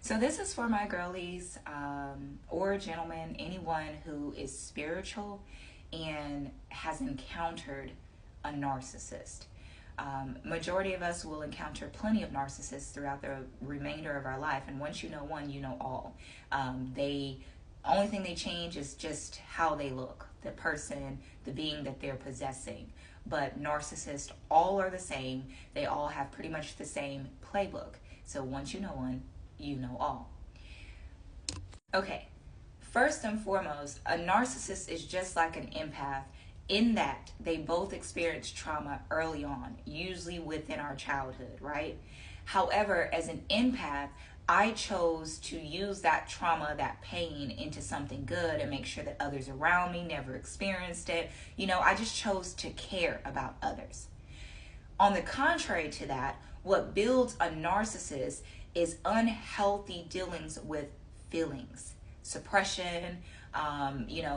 So this is for my girlies, or gentlemen, anyone who is spiritual and has encountered a narcissist. Majority of us will encounter plenty of narcissists throughout the remainder of our life, and once you know one, you know all. They only thing they change is just how they look, the person, the being that they're possessing. But narcissists all are the same. They all have pretty much the same playbook. So once you know one, you know all. Okay, first and foremost, a narcissist is just like an empath in that they both experience trauma early on, usually within our childhood, right? However, as an empath, I chose to use that trauma, that pain, into something good and make sure that others around me never experienced it. I just chose to care about others. On the contrary to that, what builds a narcissist is unhealthy dealings with feelings, suppression,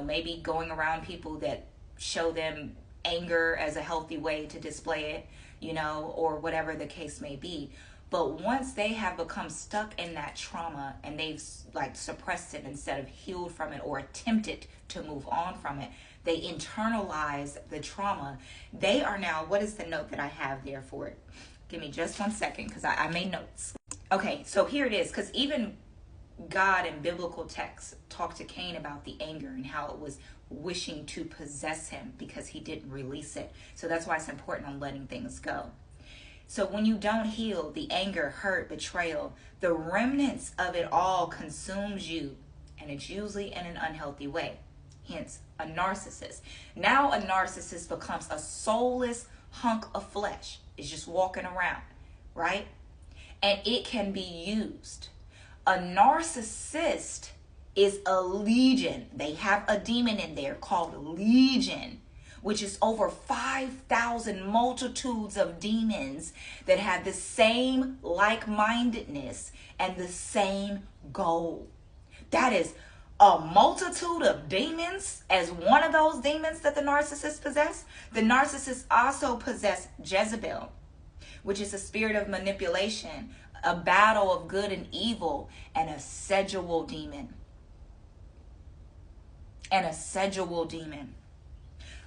maybe going around people that show them anger as a healthy way to display it, or whatever the case may be. But once they have become stuck in that trauma and they've suppressed it instead of healed from it or attempted to move on from it, they internalize the trauma. They are now, what is the note that I have there for it? Give me just 1 second because I made notes. Okay, so here it is, because even God in biblical texts talked to Cain about the anger and how it was wishing to possess him because he didn't release it. So that's why it's important on letting things go. So when you don't heal the anger, hurt, betrayal, the remnants of it all consumes you, and it's usually in an unhealthy way. Hence, a narcissist. Now a narcissist becomes a soulless hunk of flesh. It's just walking around, right? And it can be used. A narcissist is a legion. They have a demon in there called legion, which is over 5,000 multitudes of demons that have the same like-mindedness and the same goal. That is a multitude of demons as one of those demons that the narcissist possess. The narcissist also possess Jezebel, which is a spirit of manipulation, a battle of good and evil, and a sexual demon.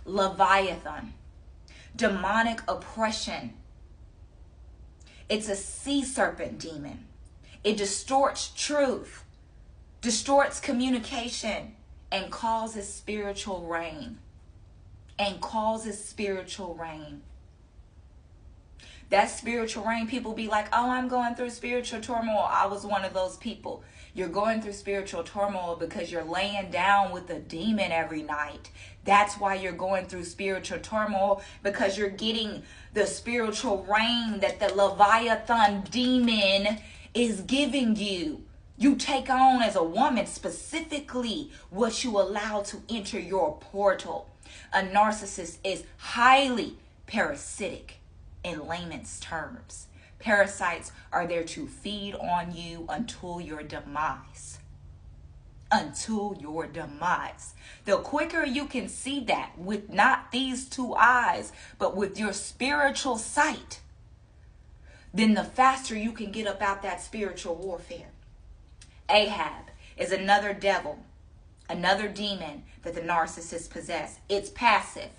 Leviathan, demonic oppression. It's a sea serpent demon. It distorts truth, distorts communication, and causes spiritual rain. That spiritual rain, people be like, oh, I'm going through spiritual turmoil. I was one of those people. You're going through spiritual turmoil because you're laying down with a demon every night. That's why you're going through spiritual turmoil, because you're getting the spiritual rain that the Leviathan demon is giving you. You take on as a woman specifically what you allow to enter your portal. A narcissist is highly parasitic. In layman's terms, parasites are there to feed on you until your demise. The quicker you can see that with not these two eyes, but with your spiritual sight, then the faster you can get about that spiritual warfare. Ahab is another devil, another demon that the narcissist possess. It's passive.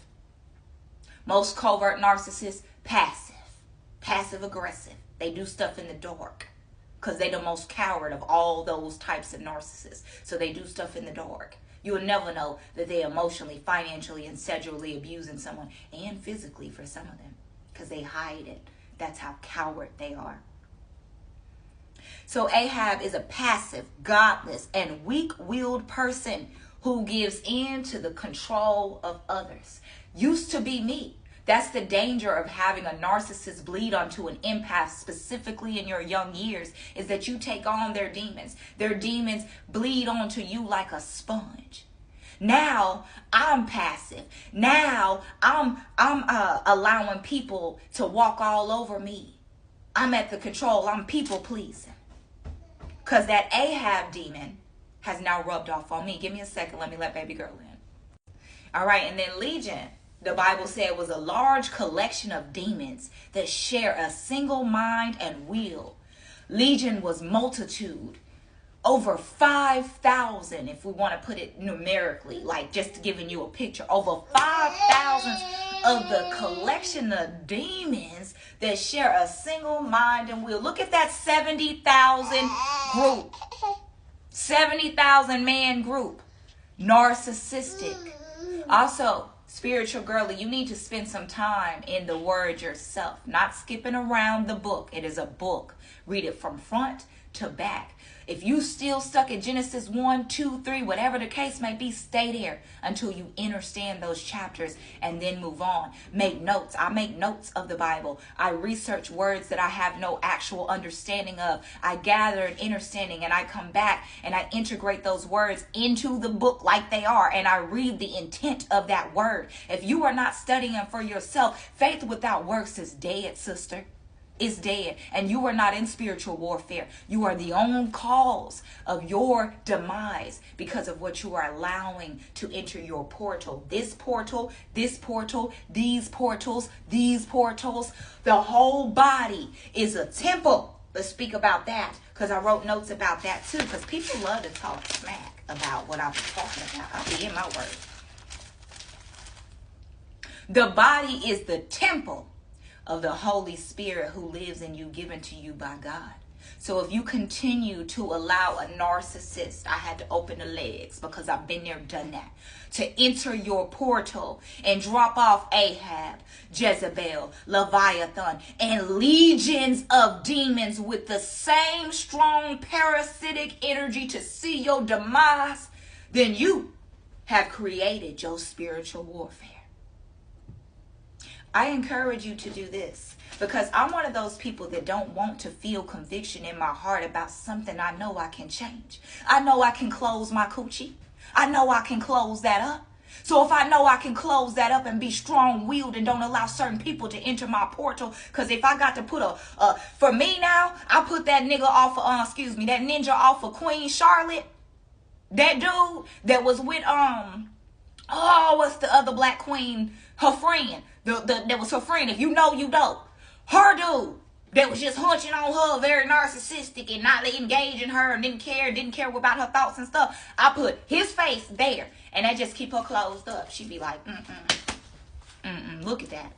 Most covert narcissists, passive aggressive. They do stuff in the dark because they're the most coward of all those types of narcissists. So they do stuff in the dark. You will never know that they're emotionally, financially, and sexually abusing someone, and physically for some of them, because they hide it. That's how coward they are. So Ahab is a passive, godless, and weak-willed person who gives in to the control of others. Used to be me. That's the danger of having a narcissist bleed onto an empath, specifically in your young years, is that you take on their demons. Their demons bleed onto you like a sponge. Now I'm passive. Now I'm allowing people to walk all over me. I'm at the control. I'm people pleasing. Because that Ahab demon has now rubbed off on me. Give me a second. Let me let baby girl in. All right. And then Legion. The Bible said was a large collection of demons that share a single mind and will. Legion was multitude, Over 5,000, if we want to put it numerically, like just giving you a picture, over 5,000 of the collection of demons that share a single mind and will. Look at that 70,000 group. 70,000 man group. Narcissistic. Also, spiritual girly, you need to spend some time in the word yourself. Not skipping around the book. It is a book. Read it from front to back. If you still stuck at Genesis 1, 2, 3, whatever the case may be, stay there until you understand those chapters and then move on. Make notes. I make notes of the Bible. I research words that I have no actual understanding of. I gather an understanding and I come back and I integrate those words into the book like they are, and I read the intent of that word. If you are not studying for yourself, faith without works is dead, sister. Is dead, and you are not in spiritual warfare. You are the own cause of your demise because of what you are allowing to enter your portal. This portal, this portal, these portals, these portals. The whole body is a temple. Let's speak about that, because I wrote notes about that too, because people love to talk smack about what I'm talking about. I'll be in my word. The body is the temple of the Holy Spirit who lives in you, given to you by God. So if you continue to allow a narcissist, I had to open the legs because I've been there, done that, to enter your portal and drop off Ahab, Jezebel, Leviathan, and legions of demons with the same strong parasitic energy to see your demise, then you have created your spiritual warfare. I encourage you to do this, because I'm one of those people that don't want to feel conviction in my heart about something I know I can change. I know I can close my coochie. I know I can close that up. So if I know I can close that up and be strong-willed and don't allow certain people to enter my portal, because if I got to put for me now, I put that nigga off of, that ninja off of Queen Charlotte. That dude that was with, what's the other black queen? Her friend. That was her friend. If you know, you know. Her dude that was just hunching on her, very narcissistic and not engaging her and didn't care about her thoughts and stuff. I put his face there, and I just keep her closed up. She'd be like, look at that.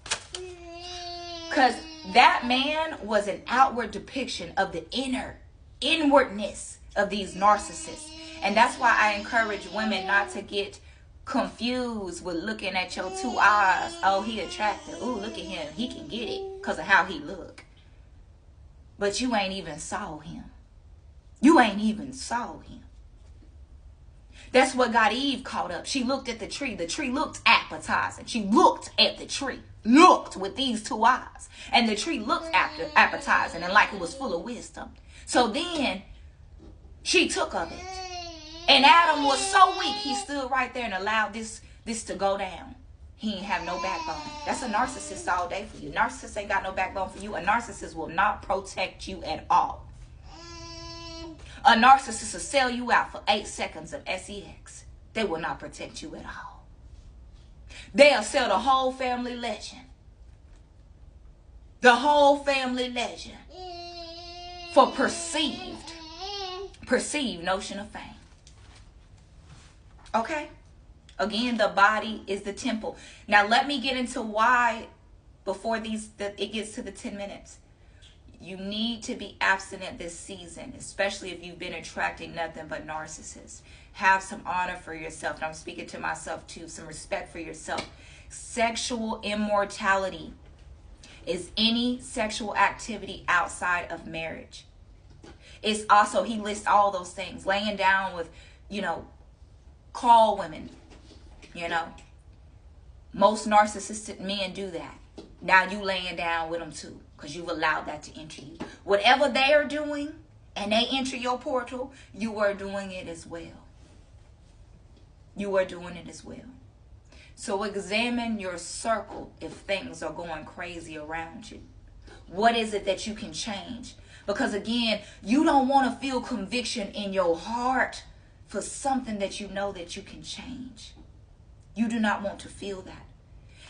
Because that man was an outward depiction of the inwardness of these narcissists. And that's why I encourage women not to get confused with looking at your two eyes. Oh, he attractive. Oh, look at him. He can get it because of how he look. But you ain't even saw him. You ain't even saw him. That's what got Eve caught up. She looked at the tree. The tree looked appetizing. She looked at the tree. Looked with these two eyes. And the tree looked appetizing and like it was full of wisdom. So then she took of it. And Adam was so weak, he stood right there and allowed this to go down. He ain't have no backbone. That's a narcissist all day for you. Narcissist ain't got no backbone for you. A narcissist will not protect you at all. A narcissist will sell you out for 8 seconds of sex. They will not protect you at all. They'll sell the whole family legend. The whole family legend. For perceived notion of fame. Okay? Again, the body is the temple. Now, let me get into why, before it gets to the 10 minutes. You need to be abstinent this season, especially if you've been attracting nothing but narcissists. Have some honor for yourself. And I'm speaking to myself too. Some respect for yourself. Sexual immortality is any sexual activity outside of marriage. It's also, he lists all those things. Laying down with, call women, most narcissistic men do that. Now you laying down with them too, because you've allowed that to enter you. Whatever they are doing and they enter your portal, you are doing it as well. You are doing it as well. So examine your circle if things are going crazy around you. What is it that you can change? Because again, you don't want to feel conviction in your heart for something that you know that you can change. You do not want to feel that.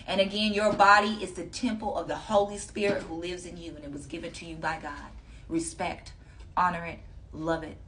And again, your body is the temple of the Holy Spirit who lives in you, and it was given to you by God. Respect, honor it, love it,